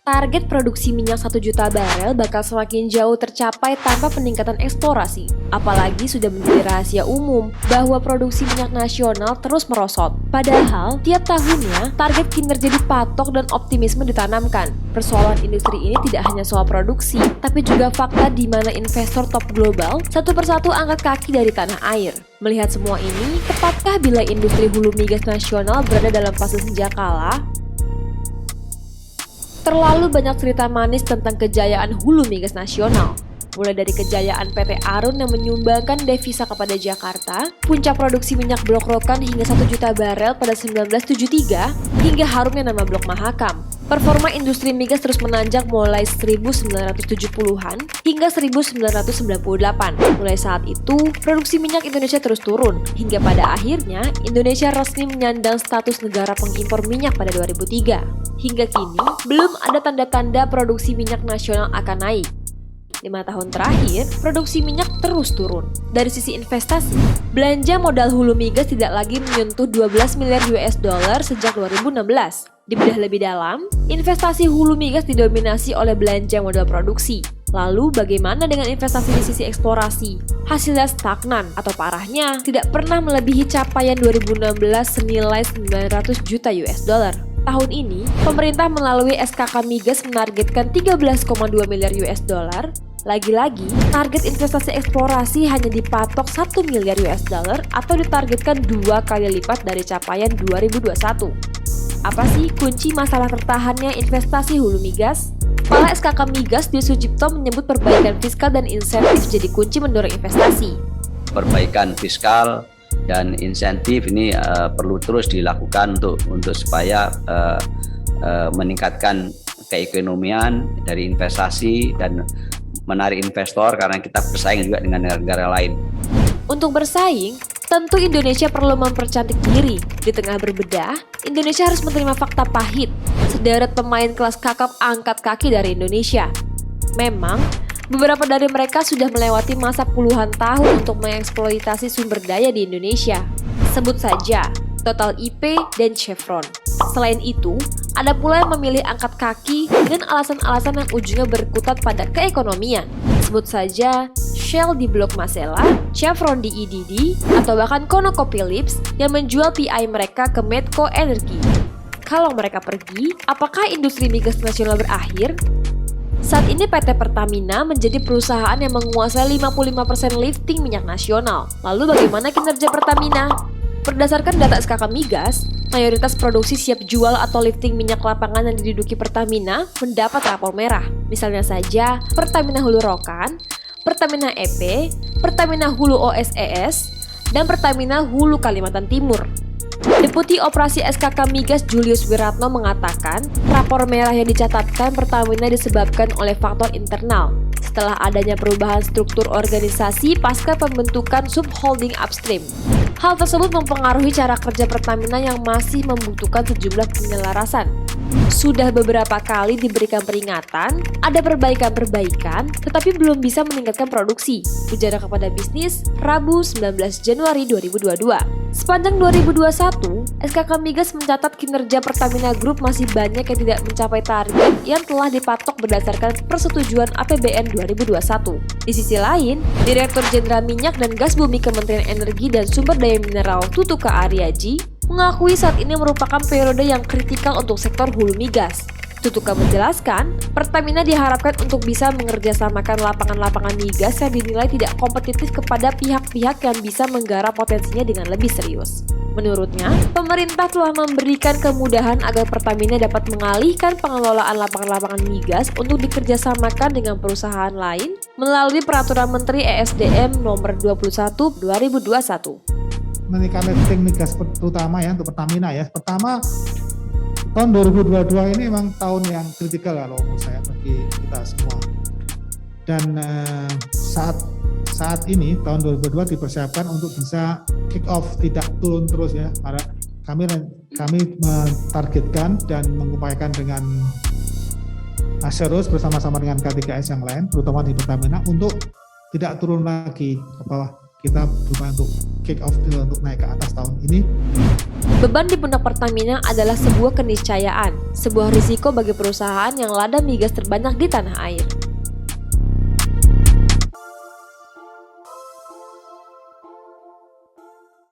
Target produksi minyak 1 juta barel bakal semakin jauh tercapai tanpa peningkatan eksplorasi. Apalagi sudah menjadi rahasia umum bahwa produksi minyak nasional terus merosot. Padahal, tiap tahunnya target kinerja dipatok dan optimisme ditanamkan. Persoalan industri ini tidak hanya soal produksi, tapi juga fakta di mana investor top global satu persatu angkat kaki dari tanah air. Melihat semua ini, tepatkah bila industri hulu migas nasional berada dalam fase senjakala? Terlalu banyak cerita manis tentang kejayaan hulu migas nasional. Mulai dari kejayaan PT Arun yang menyumbangkan devisa kepada Jakarta, puncak produksi minyak blok Rokan hingga 1 juta barel pada 1973, hingga harumnya nama blok Mahakam. Performa industri migas terus menanjak mulai 1970-an hingga 1998. Mulai saat itu, produksi minyak Indonesia terus turun, hingga pada akhirnya Indonesia resmi menyandang status negara pengimpor minyak pada 2003. Hingga kini, belum ada tanda-tanda produksi minyak nasional akan naik. 5 tahun terakhir, produksi minyak terus turun. Dari sisi investasi, belanja modal hulu migas tidak lagi menyentuh 12 miliar US dollar sejak 2016. Dibedah lebih dalam, investasi hulu migas didominasi oleh belanja modal produksi. Lalu bagaimana dengan investasi di sisi eksplorasi? Hasilnya stagnan atau parahnya tidak pernah melebihi capaian 2016 senilai 900 juta US dollar. Tahun ini, pemerintah melalui SKK Migas menargetkan 13,2 miliar US dollar. Lagi-lagi, target investasi eksplorasi hanya dipatok 1 miliar US dollar atau ditargetkan 2 kali lipat dari capaian 2021. Apa sih kunci masalah tertahannya investasi hulu migas? Kepala SKK Migas Dwi Sucipto menyebut perbaikan fiskal dan insentif jadi kunci mendorong investasi. Perbaikan fiskal dan insentif ini perlu terus dilakukan untuk supaya meningkatkan keekonomian dari investasi dan menarik investor karena kita bersaing juga dengan negara lain. Untuk bersaing, tentu Indonesia perlu mempercantik diri. Di tengah berbedah, Indonesia harus menerima fakta pahit. Sederet pemain kelas kakap angkat kaki dari Indonesia. Memang, beberapa dari mereka sudah melewati masa puluhan tahun untuk mengeksploitasi sumber daya di Indonesia. Sebut saja Total IP dan Chevron. Selain itu, ada pula yang memilih angkat kaki dengan alasan-alasan yang ujungnya berkutat pada keekonomian. Sebut saja Shell di Blok Masela, Chevron di EDD, atau bahkan ConocoPhillips yang menjual PI mereka ke Medco Energi. Kalau mereka pergi, apakah industri migas nasional berakhir? Saat ini PT Pertamina menjadi perusahaan yang menguasai 55% lifting minyak nasional. Lalu bagaimana kinerja Pertamina? Berdasarkan data SKK Migas, mayoritas produksi siap jual atau lifting minyak lapangan yang diduduki Pertamina mendapat rapor merah. Misalnya saja Pertamina Hulu Rokan, Pertamina EP, Pertamina Hulu OSES, dan Pertamina Hulu Kalimantan Timur. Deputi Operasi SKK Migas Julius Wiratno mengatakan, rapor merah yang dicatatkan Pertamina disebabkan oleh faktor internal. Setelah adanya perubahan struktur organisasi pasca pembentukan subholding upstream. Hal tersebut mempengaruhi cara kerja Pertamina yang masih membutuhkan sejumlah penyelarasan. Sudah beberapa kali diberikan peringatan, ada perbaikan-perbaikan, tetapi belum bisa meningkatkan produksi. Ujar kepada bisnis, Rabu 19 Januari 2022. Sepanjang 2021, SKK Migas mencatat kinerja Pertamina Group masih banyak yang tidak mencapai target yang telah dipatok berdasarkan persetujuan APBN 2021. Di sisi lain, Direktur Jenderal Minyak dan Gas Bumi Kementerian Energi dan Sumber Daya Mineral Tutuka Aryaji mengakui saat ini merupakan periode yang kritikal untuk sektor hulu migas. Tutuka menjelaskan, Pertamina diharapkan untuk bisa mengerjasamakan lapangan-lapangan migas yang dinilai tidak kompetitif kepada pihak-pihak yang bisa menggarap potensinya dengan lebih serius. Menurutnya, pemerintah telah memberikan kemudahan agar Pertamina dapat mengalihkan pengelolaan lapangan-lapangan migas untuk dikerjasamakan dengan perusahaan lain melalui Peraturan Menteri ESDM Nomor 21 2021. Menaikkan lifting migas terutama ya untuk Pertamina ya. Pertama, tahun 2022 ini memang tahun yang kritikal ya menurut saya bagi kita semua. Dan saat ini tahun 2022 dipersiapkan untuk bisa kick off, tidak turun terus ya. Karena kami mentargetkan dan mengupayakan dengan serius bersama-sama dengan K3S yang lain, terutama di Pertamina untuk tidak turun lagi ke bawah. Kita berupaya untuk kick off untuk naik ke atas tahun ini. Beban di pundak Pertamina adalah sebuah keniscayaan, sebuah risiko bagi perusahaan yang lada migas terbanyak di tanah air.